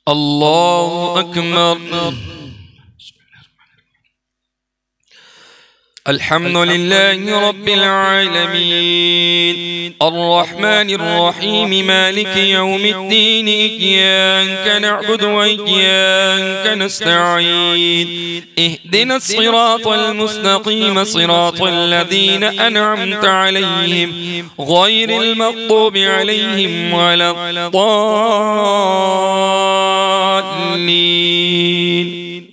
الله أكبر. الحمد لله رب العالمين الرحمن الرحيم مالك يوم الدين إياك نعبد وإياك نستعين اهدنا الصراط المستقيم صراط الذين أنعمت عليهم غير المغضوب عليهم ولا الضالين.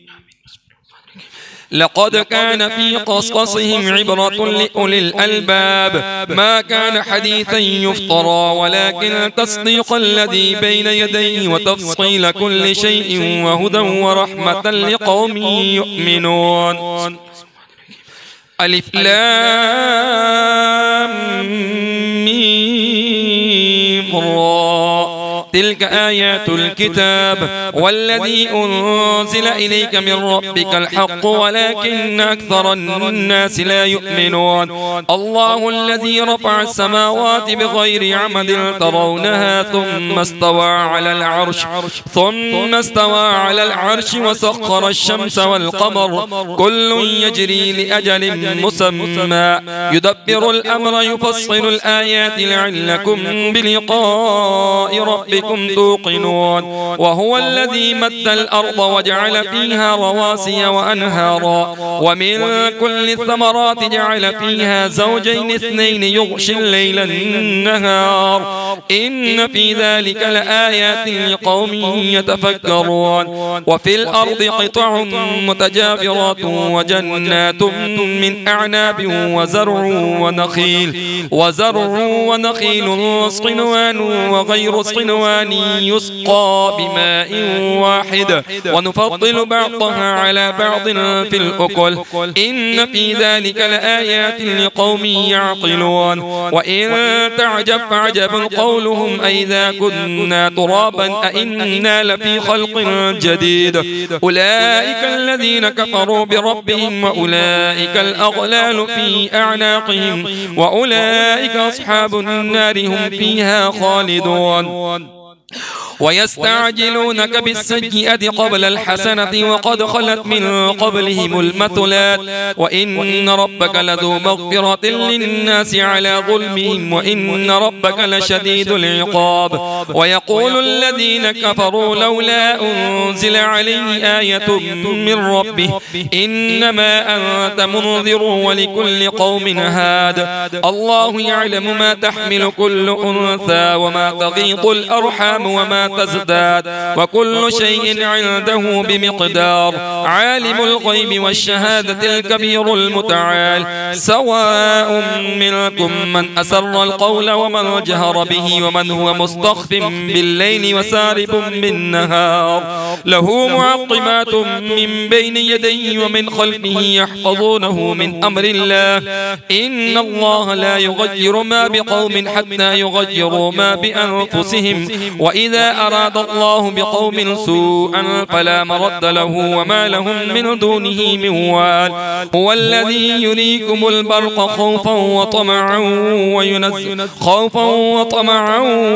لقد كان في قصصهم عبرة لأولي الألباب ما كان حديثا يفترى ولكن تصديق الذي بين يديه وتفصيل كل شيء وهدى ورحمة لقوم يؤمنون. ألف لام ميم را تلك آيات الكتاب والذي أنزل إليك من ربك الحق ولكن أكثر الناس لا يؤمنون. الله الذي رفع السماوات بغير عمد ترونها ثم استوى على العرش وسخر الشمس والقمر كل يجري لأجل مسمى يدبر الأمر يفصل الآيات لعلكم بلقاء ربكم توقنون. وهو الذي مد الأرض وجعل فيها رواسي وأنهارا ومن كل الثمرات جعل فيها زوجين اثنين يغشي الليل النهار إن في ذلك لآيات لقوم يتفكرون. وفي الأرض قطع متجاورات وجنات من أعناب ونخيل صنوان وغير صنوان يسقى بماء واحد ونفضل بعضها على بعض في الأكل إن في ذلك لآيات لقوم يعقلون. وإن تعجب فعجب قولهم أئذا كنا ترابا أئنا لفي خلق جديد أولئك الذين كفروا بربهم وأولئك الأغلال في أعناقهم وأولئك أصحاب النار هم فيها خالدون. ويستعجلونك بالسيئة قبل الحسنة وقد خلت من قبلهم المثلات وإن ربك لذو مغفرة للناس على ظلمهم وإن ربك لشديد العقاب. ويقول الذين كفروا لولا أنزل عليه آية من ربه إنما أنت منذر ولكل قوم هاد الله يعلم ما تحمل كل أنثى وما تغيض الأرحام وما تزداد وكل شيء عنده بمقدار. عالم الغيب والشهادة الكبير المتعال سواء منكم من أسر القول ومن جهر به ومن هو مستخف بالليل وسارب بالنهار له معقبات من بين يديه ومن خلفه يحفظونه من أمر الله إن الله لا يغير ما بقوم حتى يغيروا ما بأنفسهم وإذا أراد الله بقوم سوءا فلا مرد له وما لهم من دونه من وال. هو الذي يريكم البرق خوفا وطمعا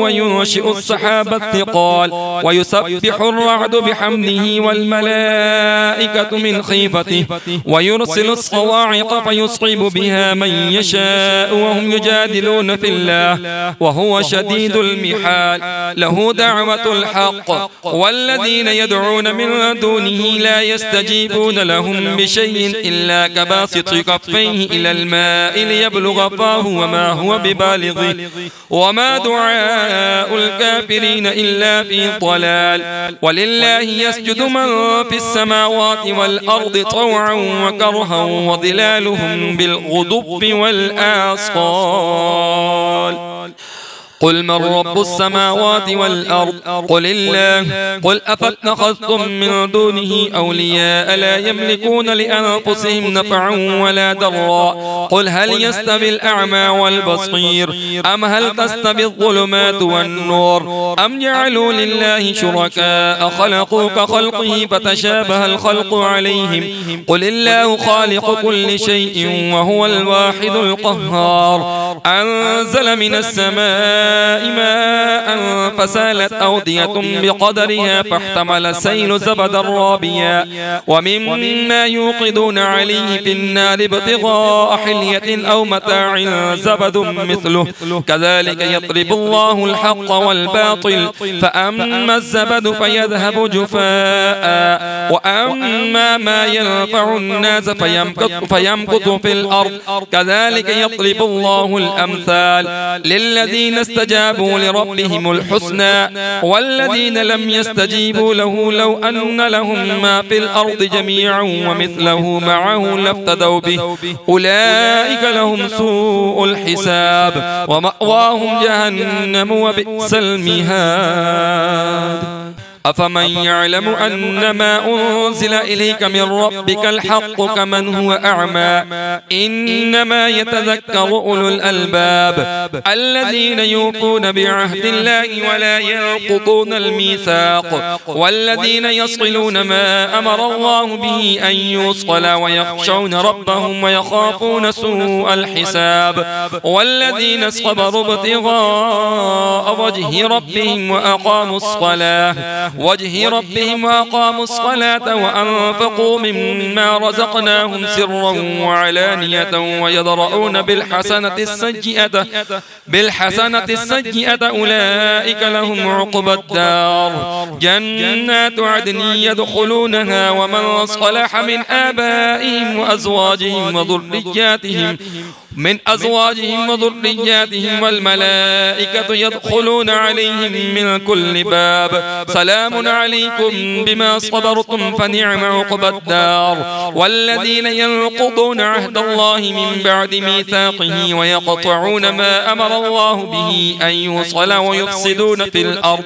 وينشئ السحاب الثقال ويسبح الرعد بحمده والملائكة من خيفته ويرسل الصواعق فيصعب بها من يشاء وهم يجادلون في الله وهو شديد المحال. له دعوة الحق والذين يدعون من دونه لا يستجيبون لهم بشيء إلا كباسط كفيه إلى الماء ليبلغ فاه وما هو ببالغه وما دعاء الكافرين إلا في ضلال. ولله يسجد من في السماوات والأرض طوعا وكرها وظلالهم بالغدب والآصال. قل من رب السماوات والأرض قل الله قل أفاتخذتم من دونه أولياء لا يملكون لأنفسهم نفعا ولا ضرا قل هل يستوي الأعمى والبصير أم هل تستوي الظلمات والنور أم جعلوا لله شركاء خلقوا كخلقه فتشابه الخلق عليهم قل الله خالق كل شيء وهو الواحد القهار أنزل من السماء ماء فسالت أودية بقدرها فاحتمل السيل زبدا رابيا ومما يوقدون عليه في النار ابتغاء حلية أو متاع زبد مثله كذلك يضرب الله الحق والباطل فأما الزبد فيذهب جفاء وأما ما ينفع الناس فيمكث في الأرض كذلك يضرب الله الأمثال للذين استجابوا لربهم الحسنى والذين لم يستجيبوا له لو أن لهم ما في الأرض جميعا ومثله معه لافتدوا به أولئك لهم سوء الحساب ومأواهم جهنم وبئس المهاد أفمن يعلم أن ما أنزل إليك من ربك الحق كمن هو أعمى إنما يتذكر أولو الألباب الذين يوفون بعهد الله ولا ينقضون الميثاق والذين يصلون ما أمر الله به أن يوصل ويخشون ربهم ويخافون سوء الحساب والذين صبروا ابتغاء وجه ربهم وأقاموا الصلاة وأنفقوا مما رزقناهم سرا وعلانية ويدرؤون بالحسنة السيئة أولئك لهم عقبى الدار جنات عدن يدخلونها ومن صلح من آبائهم وذرياتهم والملائكة يدخلون عليهم من كل باب سلام عليكم بما صبرتم فنعم عقبى الدار والذين ينقضون عهد الله من بعد ميثاقه ويقطعون ما أمر الله به أن يوصل ويفسدون في الأرض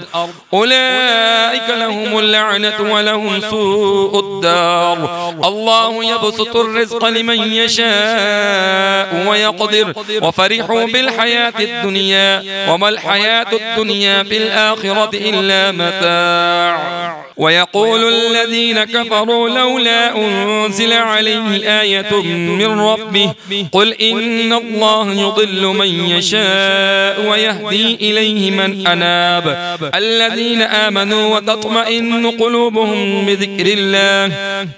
أولئك لهم اللعنة ولهم سوء الدار الله يبسط الرزق لمن يشاء ويقدر وفرحوا بالحياة الدنيا وما الحياة الدنيا في الآخرة إلا متاع ويقول الذين كفروا لولا أنزل عليه آية من ربه قل إن الله يضل من يشاء ويهدي إليه من أناب الذين آمنوا وتطمئن قلوبهم بذكر الله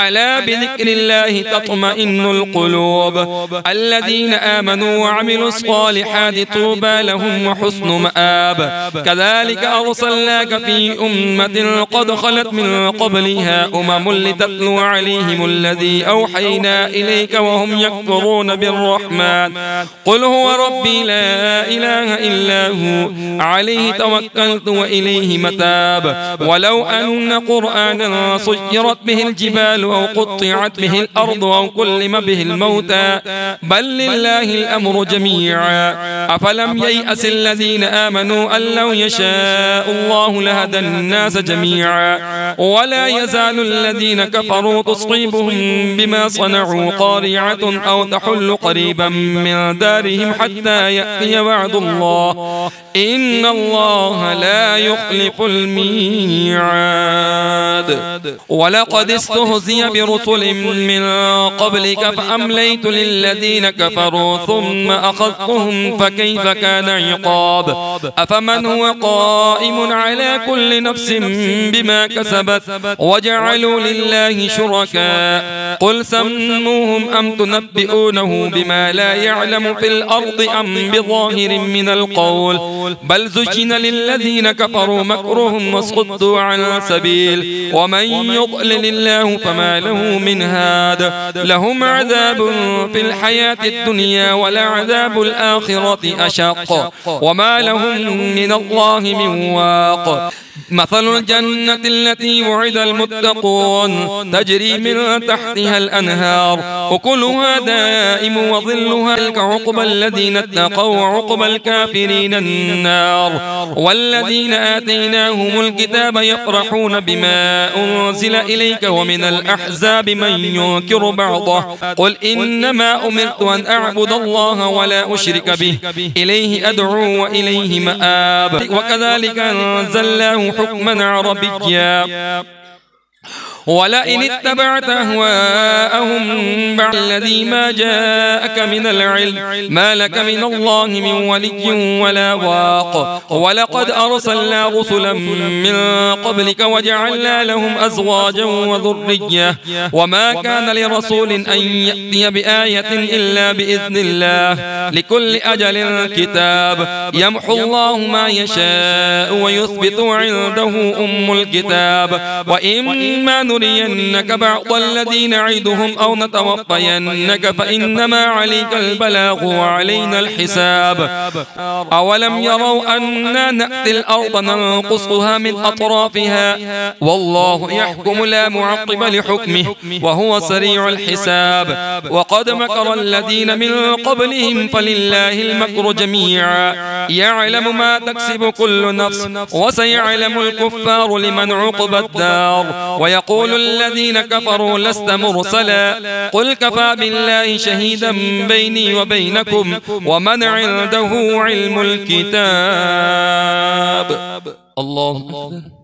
ألا بذكر الله تطمئن القلوب الذين آمنوا وعملوا الصالحات طوبى لهم وحسن مآب كذلك أرسلناك في أمة قد خلت من قبلها لتتلو عليهم الذي أوحينا إليك وهم يكفرون بالرحمن قل هو ربي لا إله إلا هو عليه توكلت وإليه متاب ولو أن قرآنا سيرت به الجبال أو قطعت به الأرض أو كلم به الموتى بل لله الأمر جميعا أفلم ييأس الذين آمنوا أن لو يشاء الله لهدى الناس جميعا ولا يزال الذين كفروا تصيبهم بما صنعوا قارعة أو تحل قريبا من دارهم حتى يأتي وعد الله إن الله لا يخلف الميعاد ولقد استهزئ برسل من قبلك فأمليت للذين كفروا ثم أخذتهم فكيف كان عقاب أفمن هو قائم على كل نفس بما كسبت وجعلوا لله شركاء قل سموهم أم تنبئونه بما لا يعلم في الأرض أم بظاهر من القول بل زين للذين كفروا مكرهم وصدوا عن سبيل ومن يضلل الله فما له من هاد لهم عذاب في الحياة الدنيا ولعذاب الآخرة أشق وما لهم من الله من واق مثل الجنة التي وعد المتقون تجري من تحتها الأنهار أكلها دائم وظلها تلك عقبى الذين اتقوا وعقبى الكافرين النار والذين آتيناهم الكتاب يفرحون بما أنزل إليك ومن الأحزاب من ينكر بعضه قل إنما أمرت أن أعبد الله ولا أشرك به إليه أدعو وإليه مآب وكذلك أنزلناه حكما عربيا ولئن اتبعت أهواءهم بعد الذي ما جاءك من العلم ما لك من الله من ولي ولا واق ولقد أرسلنا رسلا من قبلك وجعلنا لهم أزواجا وذرية وما كان لرسول أن يأتي بآية إلا بإذن الله لكل أجل كتاب يمحو الله ما يشاء ويثبت عنده أم الكتاب وإما نرينك بعض الذين نعدهم أو نتوفينك فإنما عليك البلاغ وعلينا الحساب أولم يروا أنا نأتي الأرض ننقصها من أطرافها والله يحكم لا معقب لحكمه وهو سريع الحساب وقد مكر الذين من قبلهم فلله المكر جميعا يعلم ما تكسب كل نفس وسيعلم الكفار لمن عقب الدار ويقول الذين كفروا لست مرسلا قل كفى بالله شهيدا بيني وبينكم ومن عنده علم الكتاب الله أكبر.